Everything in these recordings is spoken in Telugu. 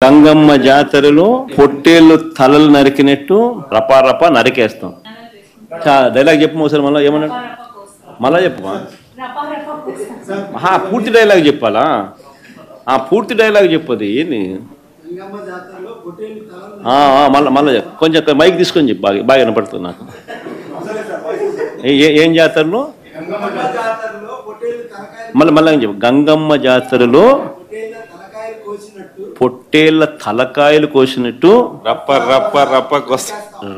గంగమ్మ జాతరలో పొట్టేళ్ళు తలలు నరికినట్టు రపా రపా నరికేస్తాం. డైలాగ్ చెప్పు ఒకసారి, మళ్ళీ ఏమన్నా మళ్ళా చెప్పు. పూర్తి డైలాగ్ చెప్పాలా? పూర్తి డైలాగ్ చెప్పది ఏంది? మళ్ళా చెప్పు, కొంచెం మైక్ తీసుకొని చెప్పు, బాగా బాగా వినపడుతుంది నాకు. ఏం జాతరలో? మళ్ళీ చెప్పు. గంగమ్మ జాతరలో పొట్టేళ్ల తలకాయలు కోసినట్టు రప్ప రప్ప రప్ప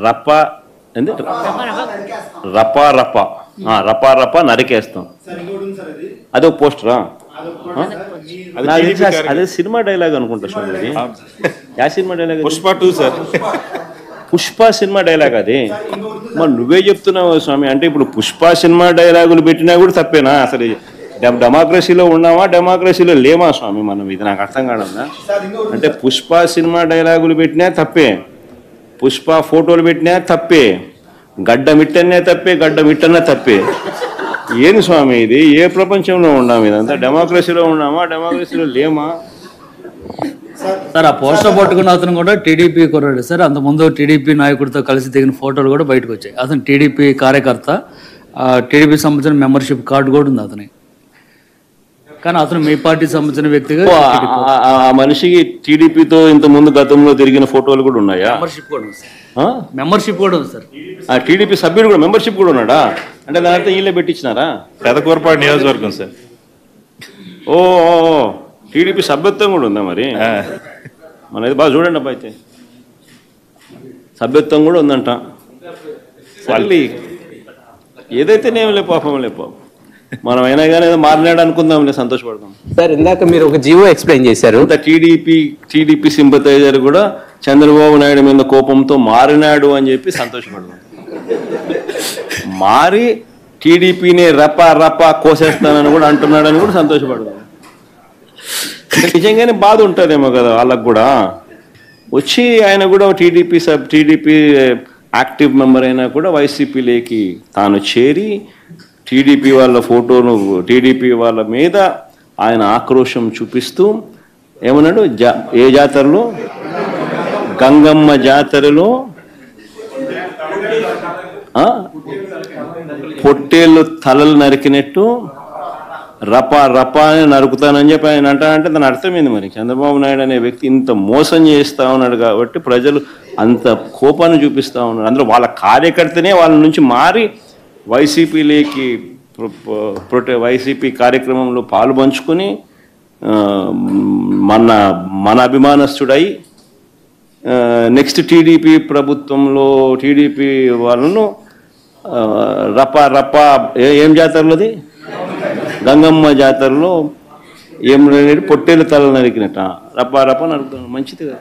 రప ఏంది రపా రపా రపా రపా నరికేస్తాం. అదొక పోస్టరా? అదే సినిమా డైలాగ్ అనుకుంటా స్వామి. Yeah cinema dialogue? Pushpa 2 sir. Pushpa cinema dialogue అది. మరి నువ్వే చెప్తున్నావు స్వామి. అంటే ఇప్పుడు పుష్ప సినిమా డైలాగులు పెట్టినా కూడా తప్పేనా? అసలు డెమోక్రసీలో ఉన్నామా, డెమోక్రసీలో లేమా స్వామి మనం? ఇది నాకు అర్థం కాదన్నా. అంటే పుష్ప సినిమా డైలాగులు పెట్టినా తప్పే, పుష్ప ఫోటోలు పెట్టినా తప్పే, గడ్డ మిట్టనే తప్పే, గడ్డ మిట్టనే తప్పే. ఏంది స్వామి ఇది? ఏ ప్రపంచంలో ఉన్నాము? ఇదంతా డెమోక్రసీలో ఉన్నామా, డెమోక్రసీలో లేమా? సార్ ఆ పోస్టర్ పట్టుకున్న అతను కూడా టీడీపీ కుర్రాడు సార్. అంతకుముందు టీడీపీ నాయకుడితో కలిసి దిగిన ఫోటోలు కూడా బయటకు వచ్చాయి. అతను టీడీపీ కార్యకర్త, టీడీపీ సంబంధించిన మెంబర్షిప్ కార్డు కూడా ఉంది అతని. కానీ అతను మీ పార్టీ సంబంధించిన వ్యక్తిగా ఆ మనిషికి టీడీపీతో ఇంత ముందు గతంలో తిరిగిన ఫోటోలు కూడా ఉన్నాయా? మెంబర్షిప్ కూడా ఉంది సార్. మెంబర్షిప్ కూడా ఉంది సార్. ఆ టీడీపీ సభ్యుడు కూడా మెంబర్షిప్ కూడా ఉన్నాడా? అంటే దాని అర్థం వీళ్ళే పెట్టించినారా? పెదకూరపాడు నియోజకవర్గం సార్. ఓ టీడీపీ సభ్యత్వం కూడా ఉందా మరి? మనది బాగా చూడండి అబ్బా. అయితే సభ్యత్వం కూడా ఉందంట. మళ్ళీ ఏదైతేనేం లే పాపం, లే పాపం. మనం అయినా కానీ ఏదో మారినాడు అనుకుందాంలే, సంతోషపడదాం. సార్ ఇందాక మీరు ఒక జీవో ఎక్స్ప్లెయిన్ చేశారు. టీడీపీ సింపథైజర్ కూడా చంద్రబాబు నాయుడు మీద కోపంతో మారినాడు అని చెప్పి సంతోషపడదాం. మారి టీడీపీని రపా రపా కోసేస్తానని కూడా అంటున్నాడని కూడా సంతోషపడదాం. నిజంగానే బాధ ఉంటుందేమో కదా వాళ్ళకు కూడా. వచ్చి ఆయన కూడా టీడీపీ యాక్టివ్ మెంబర్ అయినా కూడా వైసీపీలోకి తాను చేరి టీడీపీ వాళ్ళ ఫోటోను, టీడీపీ వాళ్ళ మీద ఆయన ఆక్రోషం చూపిస్తూ ఏమన్నాడు? ఏ జాతరలో? గంగమ్మ జాతరలో పొట్టేళ్ళు తలలు నరికినట్టు రపా రపా అని నరుకుతానని చెప్పి ఆయన అంటానంటే దాని అర్థమైంది. మరి చంద్రబాబు నాయుడు అనే వ్యక్తి ఇంత మోసం చేస్తూ ఉన్నాడు కాబట్టి ప్రజలు అంత కోపాన్ని చూపిస్తూ ఉన్నారు. అందులో వాళ్ళ కార్యకర్తనే వాళ్ళ నుంచి మారి వైసీపీలోకి వైసీపీ కార్యక్రమంలో పాలు పంచుకొని మన అభిమానస్తుడై నెక్స్ట్ టీడీపీ ప్రభుత్వంలో టీడీపీ వాళ్ళను రపా రపా ఏం జాతరలోది? గంగమ్మ జాతరలో ఏం పొట్టేలు తల నరికినట్ట రపా రపా నరుకుతాను. మంచిది కదా.